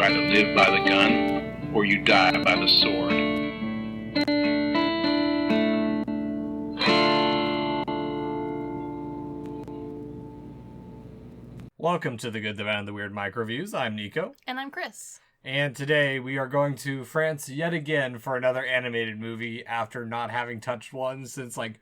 You either live by the gun or you die by the sword. Welcome to the Good, the Bad, and the Weird MicroViews. I'm Nicho. And I'm Chris. And today we are going to France yet again for another animated movie after not having touched one since like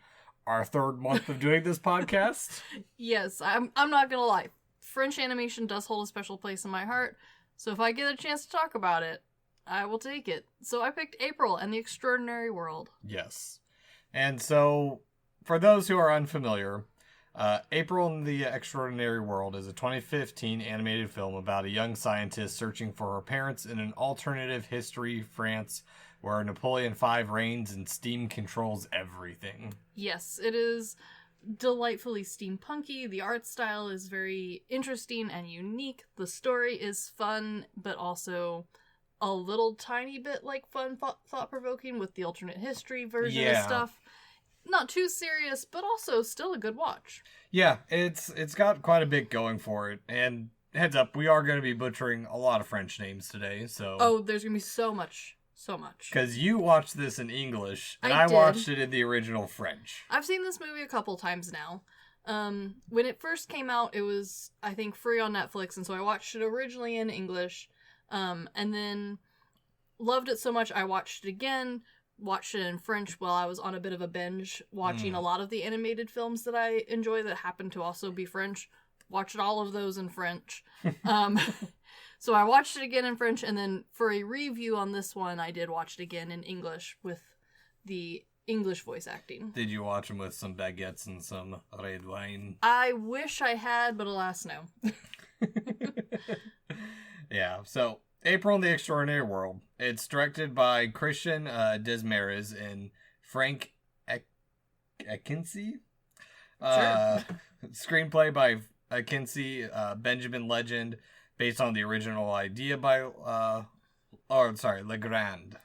our third month of doing this podcast. Yes, I'm not gonna lie. French animation does hold a special place in my heart, so if I get a chance to talk about it, I will take it. So I picked April and the Extraordinary World. Yes. And so, for those who are unfamiliar, April in the Extraordinary World is a 2015 animated film about a young scientist searching for her parents in an alternative history France where Napoleon V reigns and steam controls everything. Yes, it is delightfully steampunky. The art style is very interesting and unique. The story is fun, but also a little tiny bit like fun, thought-provoking with the alternate history version of stuff. Not too serious, but also still a good watch. Yeah, it's got quite a bit going for it. And heads up, we are going to be butchering a lot of French names today, so... Oh, there's going to be so much. Because you watched this in English, and I did. Watched it in the original French. I've seen this movie a couple times now. When it first came out, it was, I think, free on Netflix, and so I watched it originally in English, and then loved it so much I watched it again, watched it in French while I was on a bit of a binge, watching a lot of the animated films that I enjoy that happen to also be French. Watched all of those in French. So I watched it again in French, and then for a review on this one, I did watch it again in English with the English voice acting. Did you watch them with some baguettes and some red wine? I wish I had, but alas, no. Yeah, so April in the Extraordinary World. It's directed by Christian Desmarais and Frank Akinci. Sure. Screenplay by Akinci, Benjamin Legend, based on the original idea by Legrand.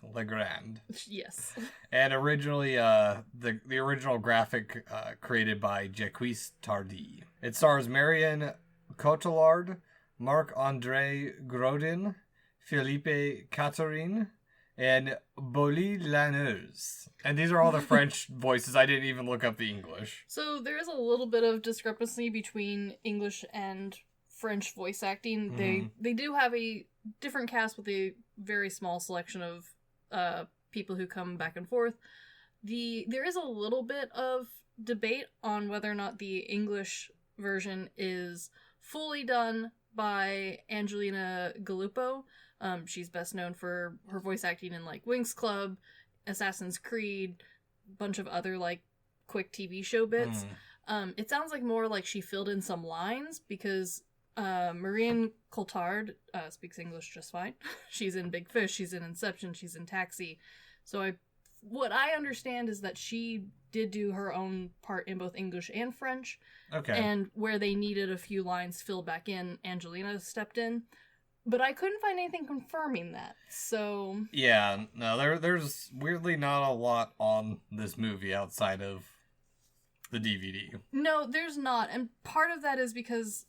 Yes. And originally, the original graphic created by Jacques Tardy. It stars Marion Cotillard, Marc-André Grodin, Philippe Catherine, and Bolie Lanneuse. And these are all the French voices. I didn't even look up the English. So there is a little bit of discrepancy between English and French voice acting. Mm-hmm. They do have a different cast with a very small selection of people who come back and forth. There is a little bit of debate on whether or not the English version is fully done by Angelina Galuppo. She's best known for her voice acting in like Winx Club, Assassin's Creed, bunch of other like quick TV show bits. It sounds like more like she filled in some lines because Marion Cotillard speaks English just fine. She's in Big Fish, she's in Inception, she's in Taxi. So what I understand is that she did do her own part in both English and French. Okay. And where they needed a few lines filled back in, Angelina stepped in. But I couldn't find anything confirming that, so... Yeah, no, there's weirdly not a lot on this movie outside of the DVD. No, there's not, and part of that is because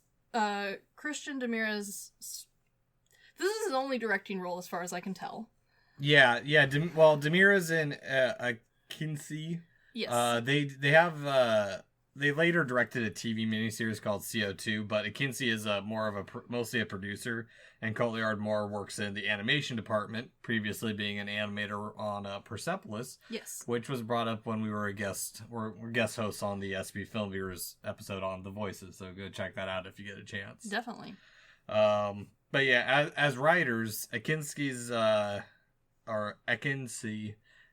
Christian Desmarais... This is his only directing role as far as I can tell. Yeah, Desmarais and Akinci. Yes. They later directed a TV miniseries called CO2, but Akinci is mostly a producer, and Cotillard more works in the animation department, previously being an animator on Persepolis. Yes. Which was brought up when we were guest hosts on the SB Film Viewers episode on The Voices, so go check that out if you get a chance. Definitely. But yeah, as writers, Akinci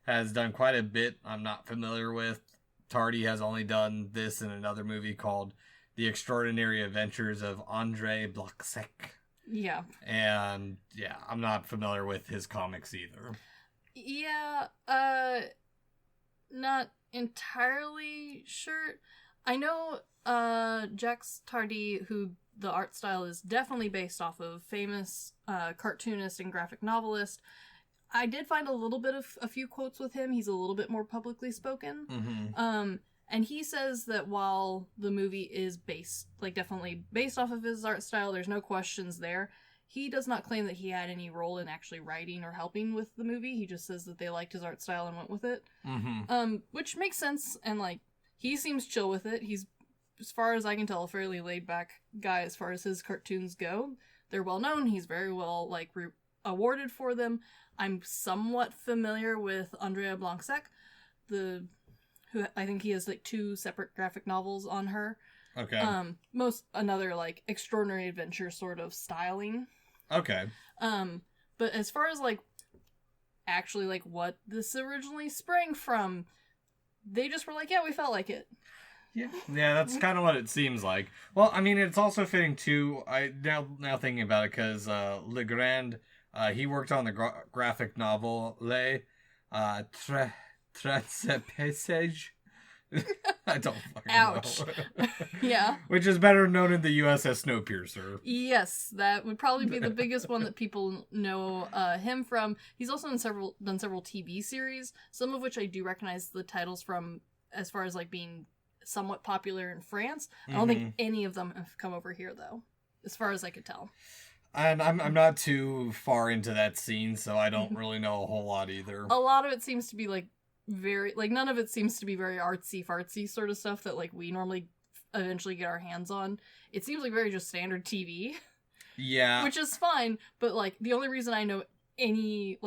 has done quite a bit I'm not familiar with. Tardy has only done this in another movie called The Extraordinary Adventures of André Blacksec. Yeah. And yeah, I'm not familiar with his comics either. Yeah, not entirely sure. I know Jacques Tardy, who the art style is definitely based off of, famous cartoonist and graphic novelist. I did find a little bit of a few quotes with him. He's a little bit more publicly spoken. Mm-hmm. And he says that while the movie is definitely based off of his art style, there's no questions there. He does not claim that he had any role in actually writing or helping with the movie. He just says that they liked his art style and went with it. Mm-hmm. Which makes sense, and, like, he seems chill with it. He's, as far as I can tell, a fairly laid-back guy as far as his cartoons go. They're well-known. He's very well, like, awarded for them. I'm somewhat familiar with Andrea Blanc-Sec, who I think he has, like, 2 separate graphic novels on her. Okay. Another, like, extraordinary adventure sort of styling. Okay. But as far as, like, actually, like, what this originally sprang from, they just were like, yeah, we felt like it. Yeah, that's kind of what it seems like. Well, I mean, it's also fitting too. Now thinking about it, because Legrand, he worked on the graphic novel Les Transepessage. I don't fucking Ouch. know. Yeah. Which is better known in the U.S. as Snowpiercer. Yes, that would probably be the biggest one that people know him from. He's also done several TV series, some of which I do recognize the titles from, as far as, like, being somewhat popular in France. I don't think any of them have come over here, though, as far as I could tell. And I'm not too far into that scene, so I don't really know a whole lot either. A lot of it seems to be, like, very, like, none of it seems to be very artsy-fartsy sort of stuff that, like, we normally eventually get our hands on. It seems like very just standard TV. Yeah. Which is fine, but, like, the only reason I know any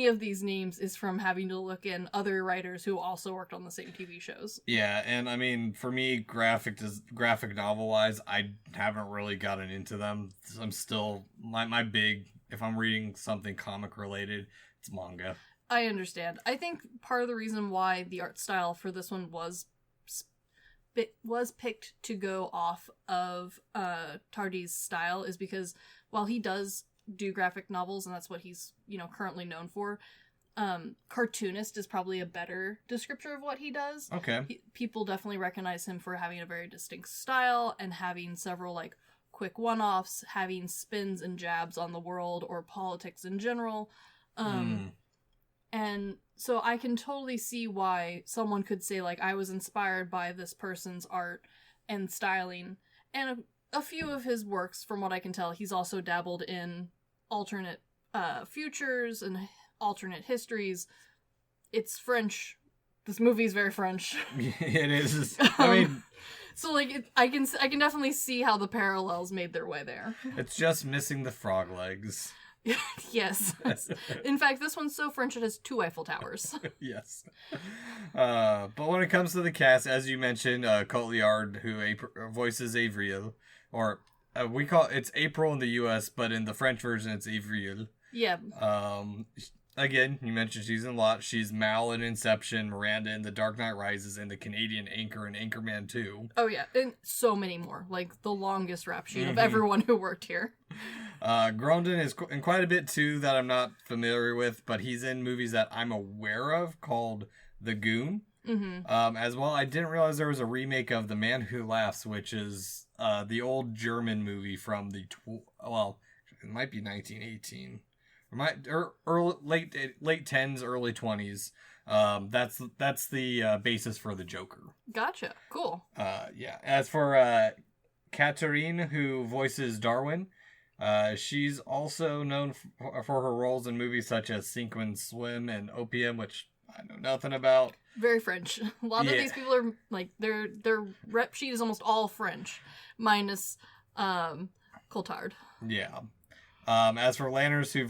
of these names is from having to look in other writers who also worked on the same TV shows. Yeah, and I mean, for me, graphic novel-wise, I haven't really gotten into them. I'm still, my big, if I'm reading something comic-related, it's manga. I understand. I think part of the reason why the art style for this one was picked to go off of Tardy's style is because while he does do graphic novels and that's what he's, currently known for, cartoonist is probably a better descriptor of what he does. Okay. People definitely recognize him for having a very distinct style and having several, like, quick one-offs, having spins and jabs on the world or politics in general. And so I can totally see why someone could say, like, I was inspired by this person's art and styling. And a few of his works, from what I can tell, he's also dabbled in alternate futures and alternate histories. It's French. This movie is very French. It is. I mean... So, like, I can definitely see how the parallels made their way there. It's just missing the frog legs. Yes. In fact, this one's so French it has 2 Eiffel Towers. Yes. But when it comes to the cast, as you mentioned, Cotillard, who voices Avriel, or we call it's April in the U.S., but in the French version, it's Avriel. Yeah. Again, you mentioned she's in a lot. She's Mal in Inception, Miranda in The Dark Knight Rises, and the Canadian Anchor in Anchorman 2. Oh, yeah. And so many more. Like, the longest rap sheet of everyone who worked here. Grondin is in quite a bit, too, that I'm not familiar with, but he's in movies that I'm aware of called The Goon. As well, I didn't realize there was a remake of The Man Who Laughs, which is the old German movie from the, it might be 1918. Late 10s, early 20s. That's the basis for the Joker. Gotcha. Cool. Yeah. As for Katarine, who voices Darwin, she's also known for her roles in movies such as Sink and Swim and Opium, which I know nothing about. Very French. A lot of these people are, like, their rep sheet is almost all French, minus Coulthard. Yeah. As for Lanners, who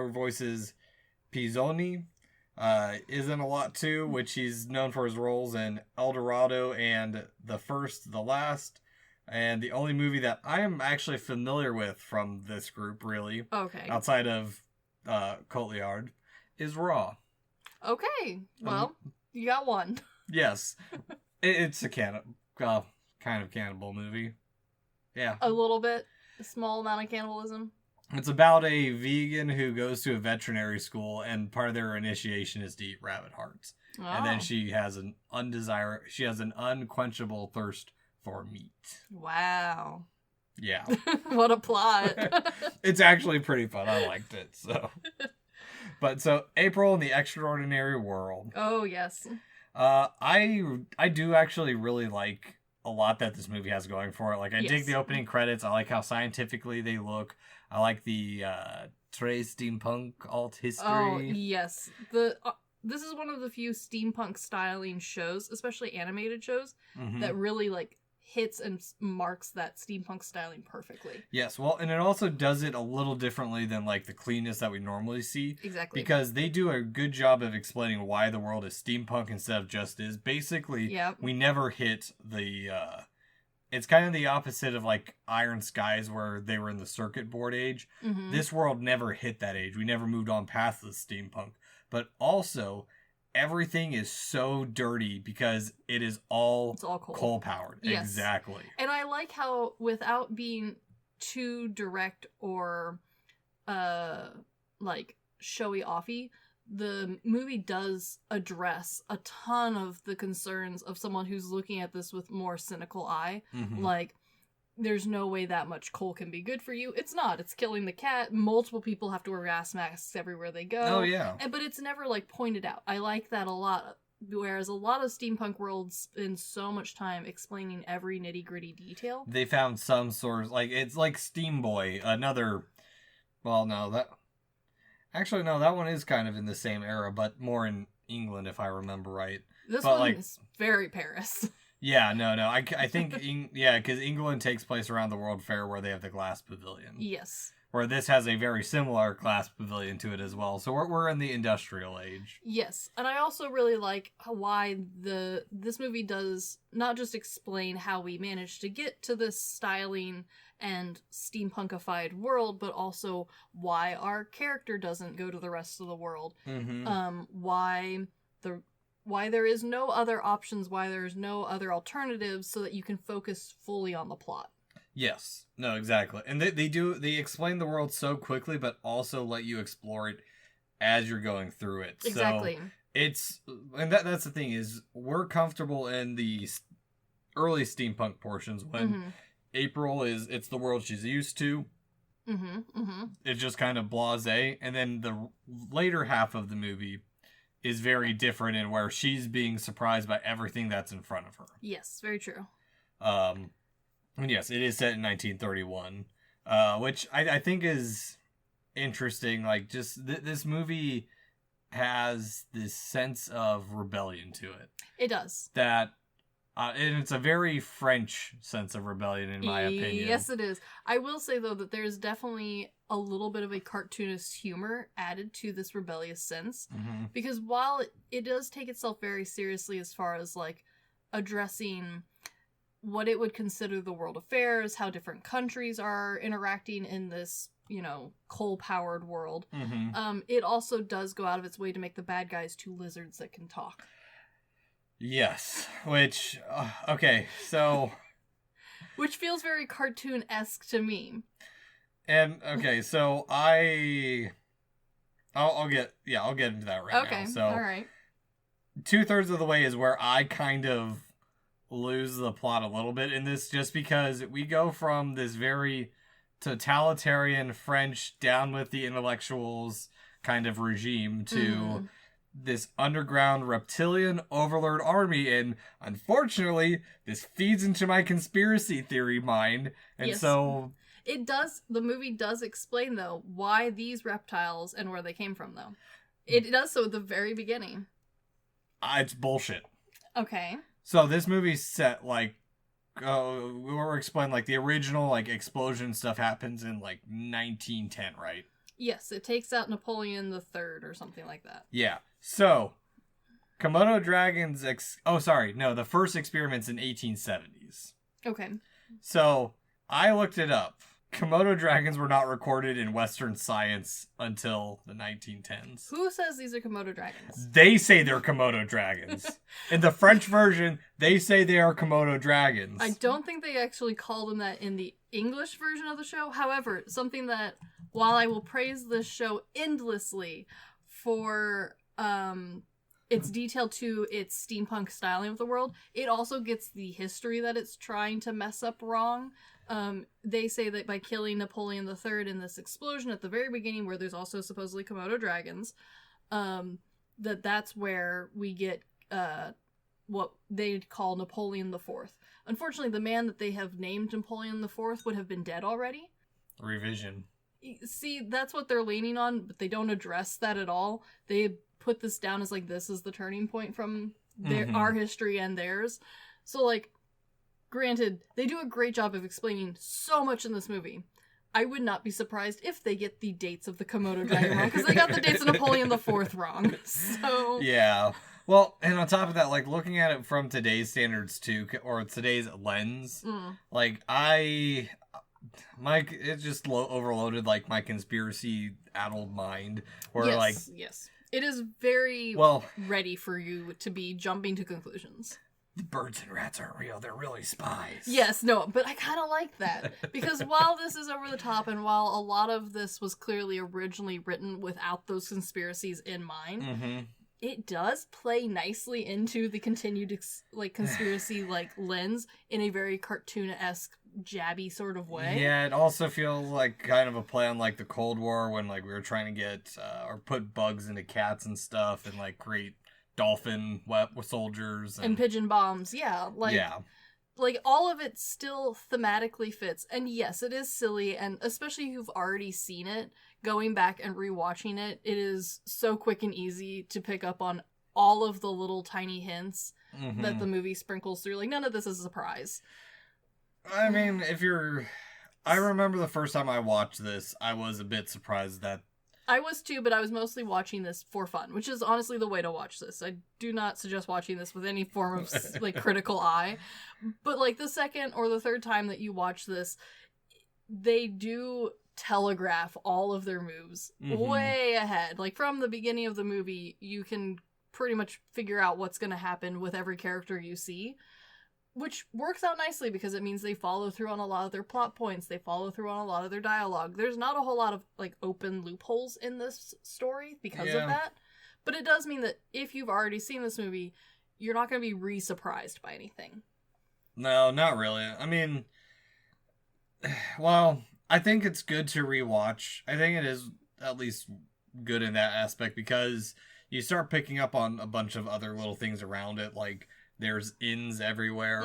voices Pizzoni, is in a lot too, which he's known for his roles in El Dorado and The First, The Last, and the only movie that I am actually familiar with from this group, really, outside of Cotillard, is Raw. Okay, well, you got one. Yes, it's a kind of cannibal movie. Yeah, a little bit, a small amount of cannibalism. It's about a vegan who goes to a veterinary school, and part of their initiation is to eat rabbit hearts. Oh. And then she has an unquenchable thirst for meat. Wow. Yeah. What a plot. It's actually pretty fun. I liked it. So April in the Extraordinary World. Oh, yes. I do actually really like a lot that this movie has going for it. Like, I dig the opening credits. I like how scientifically they look. I like the très steampunk alt history. Oh, yes. This is one of the few steampunk styling shows, especially animated shows, that really, like, hits and marks that steampunk styling perfectly. Yes, well, and it also does it a little differently than, like, the cleanness that we normally see. Exactly. Because they do a good job of explaining why the world is steampunk instead of just is. Basically, we never hit the... it's kind of the opposite of, like, Iron Skies, where they were in the circuit board age. This world never hit that age. We never moved on past the steampunk. But also, everything is so dirty because it is all coal powered. Yes. Exactly. And I like how, without being too direct or like showy offy, the movie does address a ton of the concerns of someone who's looking at this with more cynical eye. Like, there's no way that much coal can be good for you. It's not. It's killing the cat. Multiple people have to wear gas masks everywhere they go. Oh, yeah. But it's never, like, pointed out. I like that a lot. Whereas a lot of steampunk worlds spend so much time explaining every nitty-gritty detail. They found some sort of... Like, it's like Steam Boy. Another... Well, no, that... Actually, no, that one is kind of in the same era, but more in England, if I remember right. This one is very Paris. Yeah, no. I think, because England takes place around the World Fair where they have the glass pavilion. Yes. Where this has a very similar glass pavilion to it as well. So we're in the industrial age. Yes, and I also really like why this movie does not just explain how we managed to get to this styling and steampunkified world, but also why our character doesn't go to the rest of the world. Why there is no other options, why there's no other alternatives, so that you can focus fully on the plot. Yes. No, exactly. And they explain the world so quickly, but also let you explore it as you're going through it. Exactly. So that's the thing, is we're comfortable in the early steampunk portions when it's the world she's used to. It's just kind of blasé. And then the later half of the movie is very different in where she's being surprised by everything that's in front of her. Yes, very true. And yes, it is set in 1931, which I think is interesting. Like, just this movie has this sense of rebellion to it. It does. And it's a very French sense of rebellion, in my opinion. Yes, it is. I will say, though, that there's definitely a little bit of a cartoonist humor added to this rebellious sense. Because while it does take itself very seriously as far as, like, addressing what it would consider the world affairs, how different countries are interacting in this, coal-powered world, it also does go out of its way to make the bad guys two lizards that can talk. Yes, which, okay, so... Which feels very cartoon-esque to me. And, okay, so I'll get into that right now. Okay, so, alright. 2/3 of the way is where I kind of lose the plot a little bit in this, just because we go from this very totalitarian French down with the intellectuals kind of regime to this underground reptilian overlord army, and unfortunately this feeds into my conspiracy theory mind, and so the movie does explain, though, why these reptiles and where they came from, though. It does so at the very beginning. It's bullshit. Okay. So this movie's set, like, we were explaining, like, the original, like, explosion stuff happens in, like, 1910, right? Yes, it takes out Napoleon III or something like that. Yeah. So, Komodo dragons, the first experiment's in 1870s. Okay. So, I looked it up. Komodo dragons were not recorded in Western science until the 1910s. Who says these are Komodo dragons? They say they're Komodo dragons. In the French version, they say they are Komodo dragons. I don't think they actually call them that in the English version of the show. However, something that, while I will praise this show endlessly for its detail to its steampunk styling of the world, it also gets the history that it's trying to mess up wrong. They say that by killing Napoleon III in this explosion at the very beginning, where there's also supposedly Komodo dragons, that's where we get what they call Napoleon IV. Unfortunately, the man that they have named Napoleon IV would have been dead already. Revision. See, that's what they're leaning on, but they don't address that at all. They put this down as, like, this is the turning point from our history and theirs. So, like, granted, they do a great job of explaining so much in this movie. I would not be surprised if they get the dates of the Komodo dragon wrong, because they got the dates of Napoleon IV wrong. So yeah. Well, and on top of that, like, looking at it from today's standards too, or today's lens, like, it just overloaded, like, my conspiracy-addled mind, where, yes. It is very ready for you to be jumping to conclusions. The birds and rats aren't real, they're really spies. Yes, no, but I kind of like that. Because while this is over the top, and while a lot of this was clearly originally written without those conspiracies in mind, it does play nicely into the continued, like, conspiracy, like, lens in a very cartoon-esque, jabby sort of way. Yeah, it also feels like kind of a play on, like, the Cold War, when, like, we were trying to get, or put bugs into cats and stuff, and, like, create dolphin soldiers and pigeon bombs. Like all of it still thematically fits, and yes, it is silly, and especially if you've already seen it, going back and rewatching it, it is so quick and easy to pick up on all of the little tiny hints that the movie sprinkles through. Like, none of this is a surprise. I mean, I remember the first time I watched this, I was a bit surprised that I was too, but I was mostly watching this for fun, which is honestly the way to watch this. I do not suggest watching this with any form of, like, critical eye. But, like, the second or the third time that you watch this, they do telegraph all of their moves way ahead. Like, from the beginning of the movie, you can pretty much figure out what's going to happen with every character you see. Which works out nicely because it means they follow through on a lot of their plot points. They follow through on a lot of their dialogue. There's not a whole lot of, like, open loopholes in this story because of that. But it does mean that if you've already seen this movie, you're not going to be re-surprised by anything. No, not really. I mean, well, I think it's good to rewatch. I think it is at least good in that aspect because you start picking up on a bunch of other little things around it, like there's inns everywhere,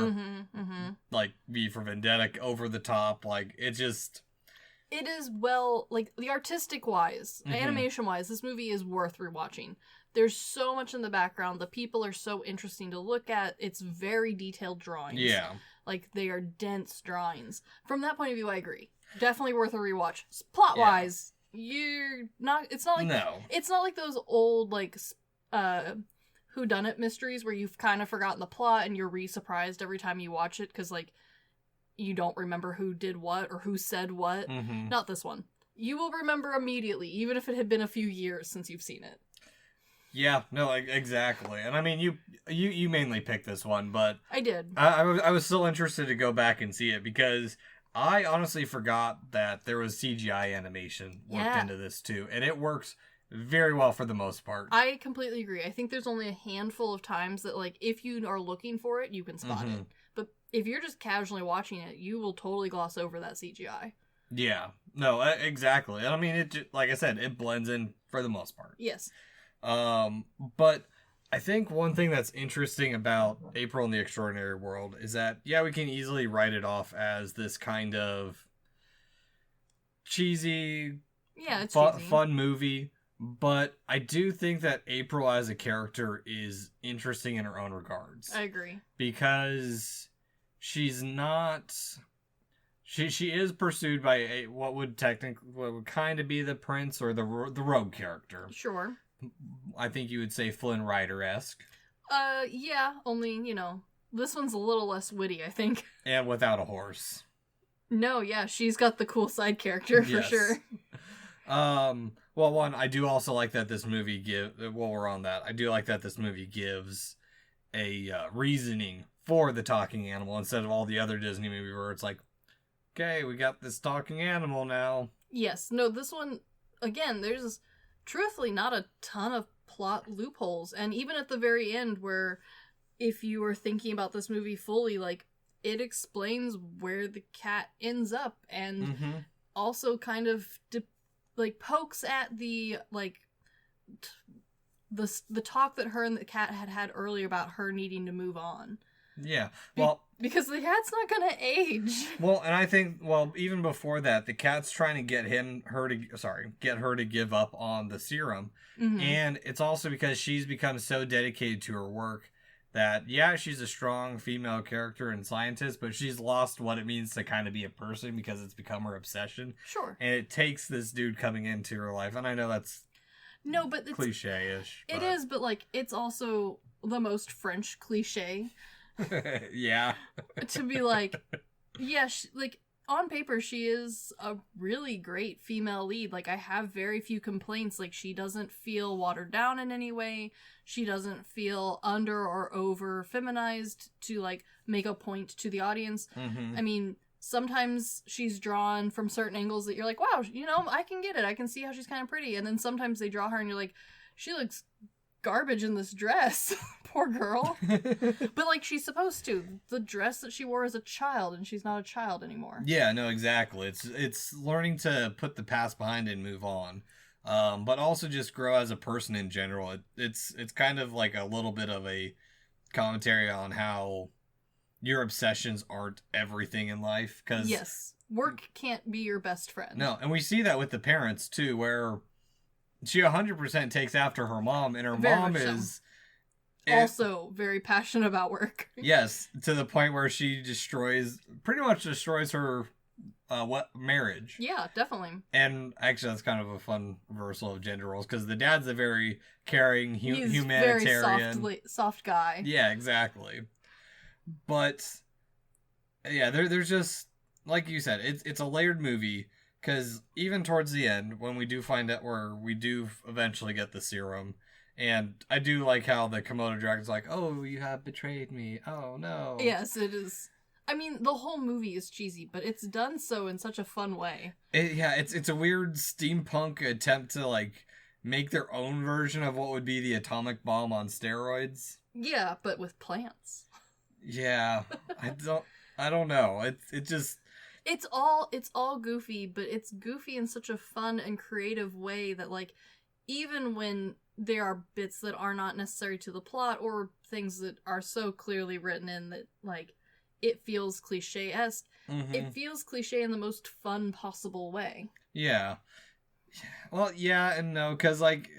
like V for Vendetta, over the top, like it just... It is well, like, the artistic-wise, animation-wise, this movie is worth rewatching. There's so much in the background. The people are so interesting to look at. It's very detailed drawings. Yeah. Like, they are dense drawings. From that point of view, I agree. Definitely worth a rewatch. Plot-wise, you're not... It's not like... No. It's not like those old, like, whodunit mysteries where you've kind of forgotten the plot and you're re-surprised every time you watch it because, like, you don't remember who did what or who said what. Not this one. You will remember immediately, even if it had been a few years since you've seen it. Yeah, no, exactly. And I mean, you mainly picked this one, but... I did. I was still interested to go back and see it because I honestly forgot that there was CGI animation worked into this too. And it works very well for the most part. I completely agree. I think there's only a handful of times that, like, if you are looking for it, you can spot it. But if you're just casually watching it, you will totally gloss over that CGI. Yeah. No, exactly. And I mean, it like I said, it blends in for the most part. Yes. But I think one thing that's interesting about April in the Extraordinary World is that, yeah, we can easily write it off as this kind of cheesy, fun movie. But I do think that April as a character is interesting in her own regards. I agree. Because she's not... She is pursued by what would kind of be the prince or the rogue character. Sure. I think you would say Flynn Rider-esque. Yeah, only, you know, this one's a little less witty, I think. And without a horse. No, yeah, she's got the cool side character for sure. Well, one, I do also like that this movie while we're on that, I do like that this movie gives a reasoning for the talking animal instead of all the other Disney movies where it's like, okay, we got this talking animal now. Yes, no, this one, again, there's truthfully not a ton of plot loopholes, and even at the very end where if you were thinking about this movie fully, like, it explains where the cat ends up and also kind of pokes at the the talk that her and the cat had earlier about her needing to move on. Yeah. Well, because the cat's not gonna age. Well, and I think, even before that, the cat's trying to get her to give up on the serum. Mm-hmm. And it's also because she's become so dedicated to her work that, yeah, she's a strong female character and scientist, but she's lost what it means to kind of be a person because it's become her obsession. Sure. And it takes this dude coming into her life. And I know that's cliche-ish. It is, but, like, it's also the most French cliche. Yeah. To be like, yeah, on paper, she is a really great female lead. Like, I have very few complaints. Like, she doesn't feel watered down in any way. She doesn't feel under or over feminized to, like, make a point to the audience. Mm-hmm. I mean, sometimes she's drawn from certain angles that you're like, wow, I can get it. I can see how she's kind of pretty. And then sometimes they draw her and you're like, she looks garbage in this dress. Poor girl. But, like, she's supposed to. The dress that she wore as a child, and she's not a child anymore. Yeah, no, exactly. It's learning to put the past behind and move on. But also just grow as a person in general. It's kind of like a little bit of a commentary on how your obsessions aren't everything in life. 'Cause yes, work can't be your best friend. No, and we see that with the parents, too, where she 100% takes after her mom, and her mom is... also very passionate about work. Yes, to the point where she pretty much destroys her marriage. Yeah, definitely. And actually, that's kind of a fun reversal of gender roles, because the dad's a very caring, He's humanitarian... very soft guy. Yeah, exactly. But, yeah, there's just, like you said, it's a layered movie, because even towards the end, when we do find out where we do eventually get the serum, and I do like how the Komodo dragon's like, oh, you have betrayed me. Oh, no. Yes, it is. I mean, the whole movie is cheesy, but it's done so in such a fun way. It's a weird steampunk attempt to, like, make their own version of what would be the atomic bomb on steroids. Yeah, but with plants. Yeah, I don't know. It just... It's all goofy, but it's goofy in such a fun and creative way that, like, even when there are bits that are not necessary to the plot or things that are so clearly written in that, like, it feels cliche-esque, It feels cliche in the most fun possible way. Yeah. Well, yeah and no, because, like,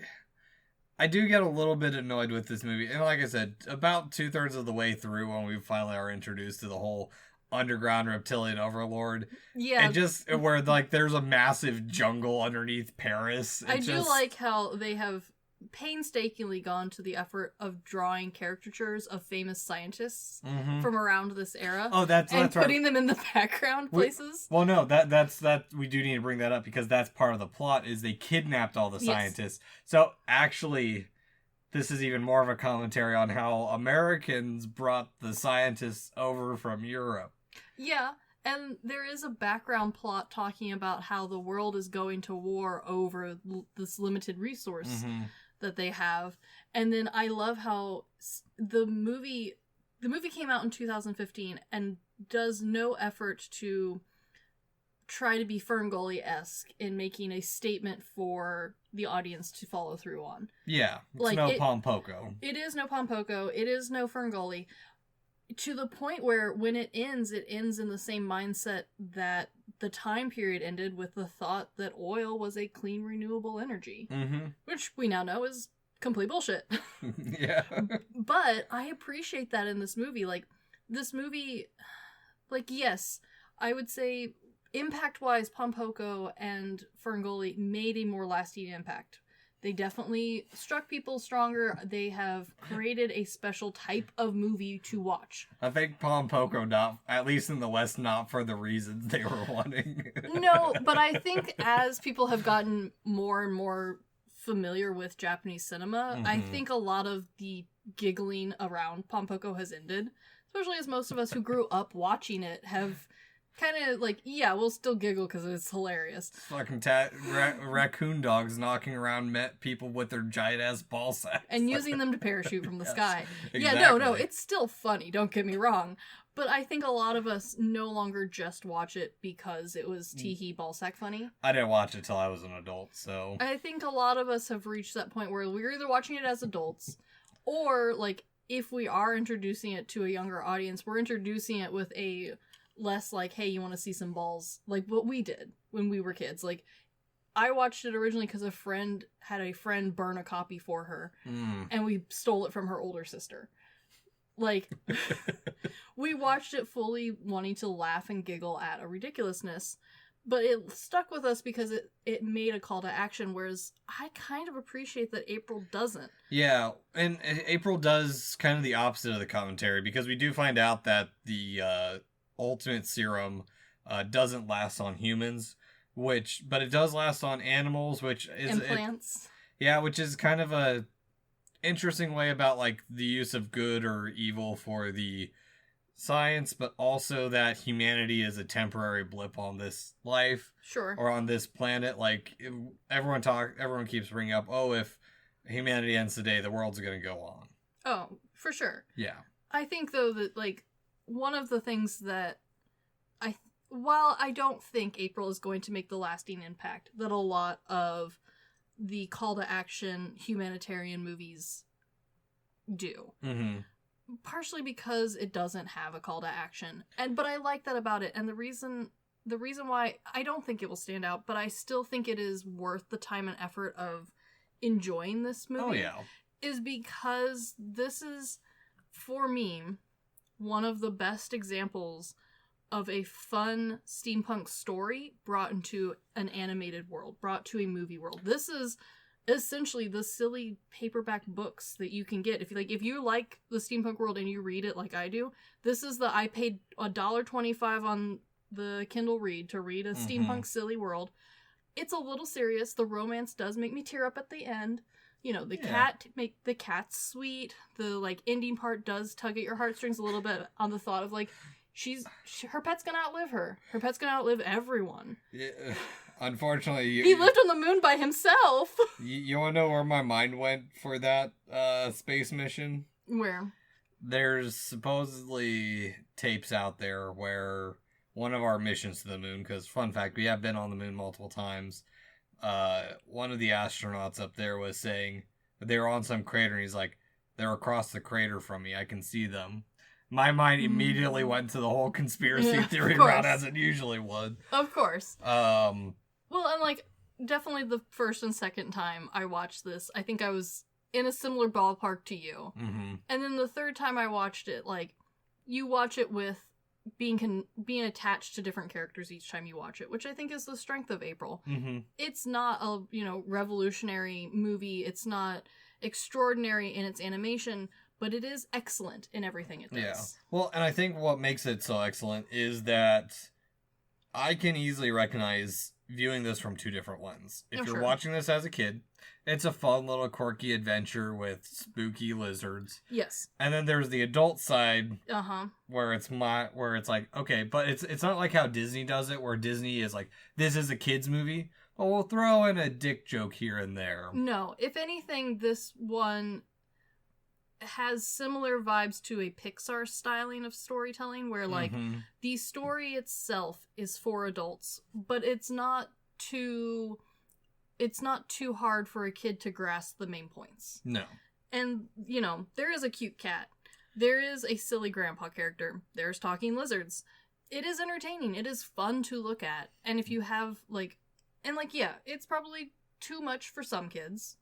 I do get a little bit annoyed with this movie. And like I said, about 2/3 of the way through when we finally are introduced to the whole underground reptilian overlord. Yeah. And just where, like, there's a massive jungle underneath Paris. I do like how they have painstakingly gone to the effort of drawing caricatures of famous scientists from around this era. Oh, that's putting them in the background places. Well, no, that's we do need to bring that up because that's part of the plot is they kidnapped all the scientists. So actually, this is even more of a commentary on how Americans brought the scientists over from Europe. Yeah, and there is a background plot talking about how the world is going to war over this limited resource that they have. And then I love how the movie came out in 2015 and does no effort to try to be Ferngully-esque in making a statement for the audience to follow through on. Yeah, it's no Pompoko. It is no Pompoko. It is no Ferngully. To the point where when it ends in the same mindset that the time period ended with the thought that oil was a clean, renewable energy. Which we now know is complete bullshit. Yeah. But I appreciate that in this movie. Like, this movie, like, yes, I would say impact-wise, Pompoko and Ferngully made a more lasting impact. They definitely struck people stronger. They have created a special type of movie to watch. I think Pompoko, not, at least in the West, not for the reasons they were wanting. No, but I think as people have gotten more and more familiar with Japanese cinema, I think a lot of the giggling around Pompoko has ended. Especially as most of us who grew up watching it have kind of like, yeah, we'll still giggle because it's hilarious. Fucking raccoon dogs knocking around people with their giant ass ball sacks. And using them to parachute from the sky. Exactly. Yeah, no, it's still funny, don't get me wrong. But I think a lot of us no longer just watch it because it was tee-hee ballsack funny. I didn't watch it till I was an adult, so... I think a lot of us have reached that point where we're either watching it as adults, or, like, if we are introducing it to a younger audience, we're introducing it with a less like, hey, you want to see some balls, like what we did when we were kids. Like, I watched it originally because a friend had a friend burn a copy for her, and we stole it from her older sister. Like, we watched it fully wanting to laugh and giggle at a ridiculousness, but it stuck with us because it made a call to action, whereas I kind of appreciate that April doesn't. Yeah, and April does kind of the opposite of the commentary, because we do find out that the ultimate serum doesn't last on humans, but it does last on animals, which is... And plants. Which is kind of a interesting way about, like, the use of good or evil for the science, but also that humanity is a temporary blip on this life. Sure. Or on this planet. Like, everyone keeps bringing up, if humanity ends today, the world's gonna go on. Oh, for sure. Yeah. I think, though, that, like, one of the things that while I don't think April is going to make the lasting impact that a lot of the call to action humanitarian movies do. Mm-hmm. Partially because it doesn't have a call to action. But I like that about it. And the reason why I don't think it will stand out, but I still think it is worth the time and effort of enjoying this movie. Is because this is, for me, one of the best examples of a fun steampunk story brought into an animated world, brought to a movie world. This is essentially the silly paperback books that you can get. If you like the steampunk world and you read it like I do, this is I paid $1.25 on the Kindle read to read a steampunk silly world. It's a little serious. The romance does make me tear up at the end. You know, the cat's sweet. The, like, ending part does tug at your heartstrings a little bit on the thought of, like, her pet's gonna outlive her. Her pet's gonna outlive everyone. Yeah, unfortunately, he lived on the moon by himself. You wanna know where my mind went for that space mission? Where? There's supposedly tapes out there where one of our missions to the moon, because fun fact, we have been on the moon multiple times. One of the astronauts up there was saying that they were on some crater, and he's like, they're across the crater from me. I can see them. My mind immediately went to the whole conspiracy theory route, as it usually would. Of course. Well, and, like, definitely the first and second time I watched this, I think I was in a similar ballpark to you. Mm-hmm. And then the third time I watched it, like, you watch it with being attached to different characters each time you watch it, which I think is the strength of April. Mm-hmm. It's not a, revolutionary movie. It's not extraordinary in its animation, but it is excellent in everything it does. Yeah. Well, and I think what makes it so excellent is that I can easily recognize viewing this from two different lenses. If you're watching this as a kid, it's a fun little quirky adventure with spooky lizards. Yes. And then there's the adult side, where it's like, okay, but it's not like how Disney does it, where Disney is like, this is a kids movie, but we'll throw in a dick joke here and there. No, if anything, this one has similar vibes to a Pixar styling of storytelling, where, like, the story itself is for adults, but it's not too hard for a kid to grasp the main points. No. And, there is a cute cat. There is a silly grandpa character. There's talking lizards. It is entertaining. It is fun to look at. And if you have, it's probably too much for some kids.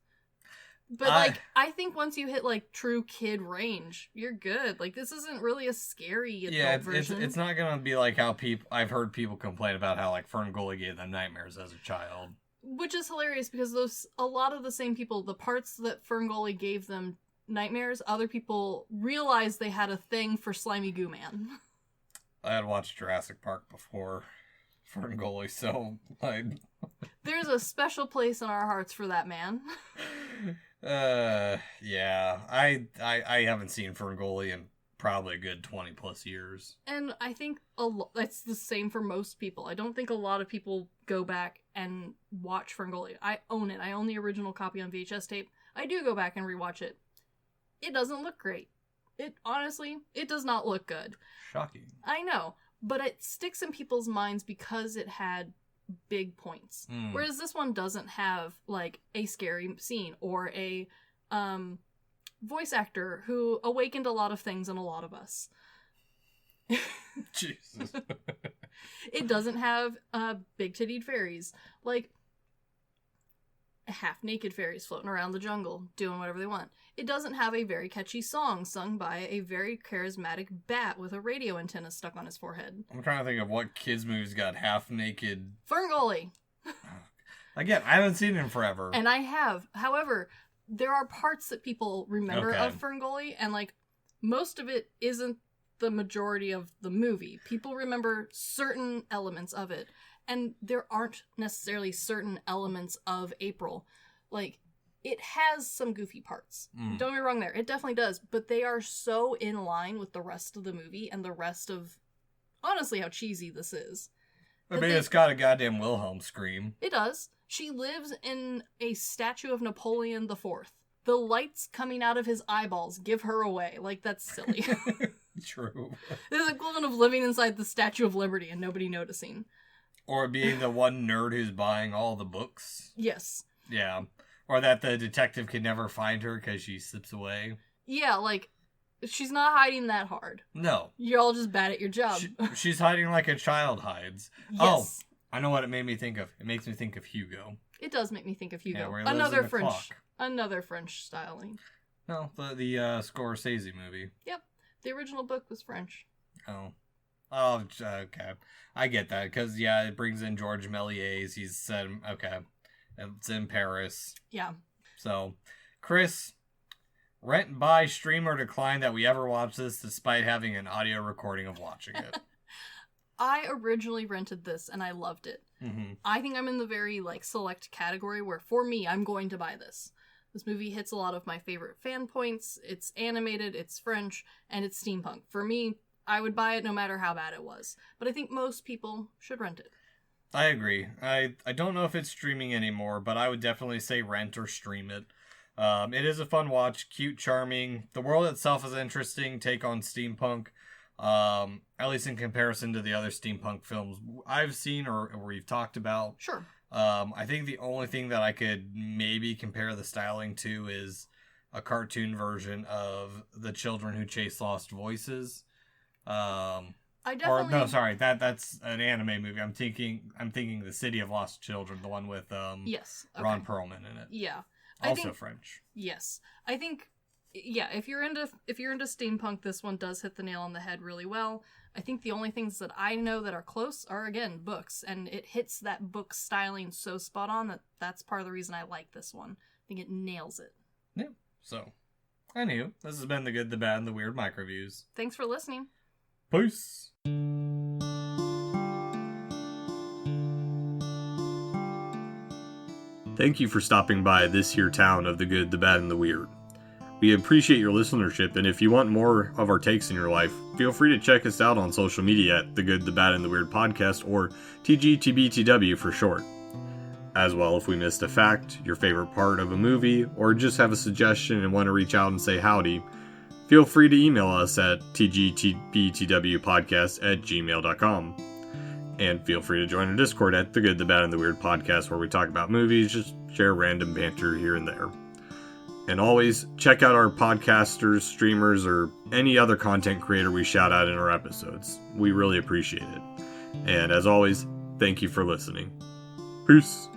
But, I think once you hit, true kid range, you're good. Like, this isn't really a scary adult version. It's not gonna be like how I've heard people complain about how, Ferngully gave them nightmares as a child. Which is hilarious, because a lot of the same people, the parts that Ferngully gave them nightmares, other people realized they had a thing for Slimy Goo Man. I had watched Jurassic Park before Ferngully, so, There's a special place in our hearts for that man. Yeah. I haven't seen Ferngully in probably a good 20 plus years. And I think that's the same for most people. I don't think a lot of people go back and watch Ferngully. I own it. I own the original copy on VHS tape. I do go back and rewatch it. It doesn't look great. It does not look good. Shocking. I know, but it sticks in people's minds because it had big points. Whereas this one doesn't have, a scary scene or a voice actor who awakened a lot of things in a lot of us. Jesus. It doesn't have big-tittied fairies. Like, half-naked fairies floating around the jungle, doing whatever they want. It doesn't have a very catchy song sung by a very charismatic bat with a radio antenna stuck on his forehead. I'm trying to think of what kids' movies got half-naked... Ferngully! Again, I haven't seen it in forever. And I have. However, there are parts that people remember Okay. of Ferngully, and, like, most of it isn't the majority of the movie. People remember certain elements of it, and there aren't necessarily certain elements of April. Like, it has some goofy parts. Don't get me wrong there. It definitely does, but they are so in line with the rest of the movie and the rest of, honestly, how cheesy this is. I mean, it's got a goddamn Wilhelm scream. It does. She lives in a statue of Napoleon IV. The lights coming out of his eyeballs give her away. Like, that's silly. True. This is equivalent of living inside the Statue of Liberty and nobody noticing. Or being the one nerd who's buying all the books. Yes. Yeah. Or that the detective can never find her because she slips away. Yeah, like, she's not hiding that hard. No. You're all just bad at your job. She's hiding like a child hides. Yes. Oh, I know what it made me think of. It makes me think of Hugo. It does make me think of Hugo. Yeah, where he lives in the clock. Another French styling. No, the Scorsese movie. Yep. The original book was French. Oh. Oh, okay. I get that, because, yeah, it brings in George Méliès. He's said, okay, it's in Paris. Yeah. So, Chris, rent, buy, stream, or decline that we ever watch this despite having an audio recording of watching it. I originally rented this, and I loved it. Mm-hmm. I think I'm in the very, like, select category where, for me, I'm going to buy this. This movie hits a lot of my favorite fan points. It's animated, it's French, and it's steampunk. For me, I would buy it no matter how bad it was. But I think most people should rent it. I agree. I don't know if it's streaming anymore, but I would definitely say rent or stream it. It is a fun watch, cute, charming. The world itself is interesting, take on steampunk. At least in comparison to the other steampunk films I've seen or we've talked about. Sure. I think the only thing that I could maybe compare the styling to is a cartoon version of The Children Who Chase Lost Voices. That's an anime movie. I'm thinking The City of Lost Children, the one with yes, okay. Ron Perlman in it. Yeah. Also French. Yes. I think if you're into steampunk, this one does hit the nail on the head really well. I think the only things that I know that are close are, again, books, and it hits that book styling so spot on that's part of the reason I like this one. I think it nails it. Yeah. So, anywho, this has been The Good, the Bad, and the Weird MicroViews. Thanks for listening. Peace. Thank you for stopping by this here town of the good, the bad, and the weird. We appreciate your listenership, and if you want more of our takes in your life, feel free to check us out on social media at The Good, the Bad, and the Weird Podcast, or TGTBTW for short. As well, if we missed a fact, your favorite part of a movie, or just have a suggestion and want to reach out and say howdy, feel free to email us at tgtbtwpodcast@gmail.com. And feel free to join our Discord at The Good, the Bad, and the Weird Podcast, where we talk about movies, just share random banter here and there. And always, check out our podcasters, streamers, or any other content creator we shout out in our episodes. We really appreciate it. And as always, thank you for listening. Peace.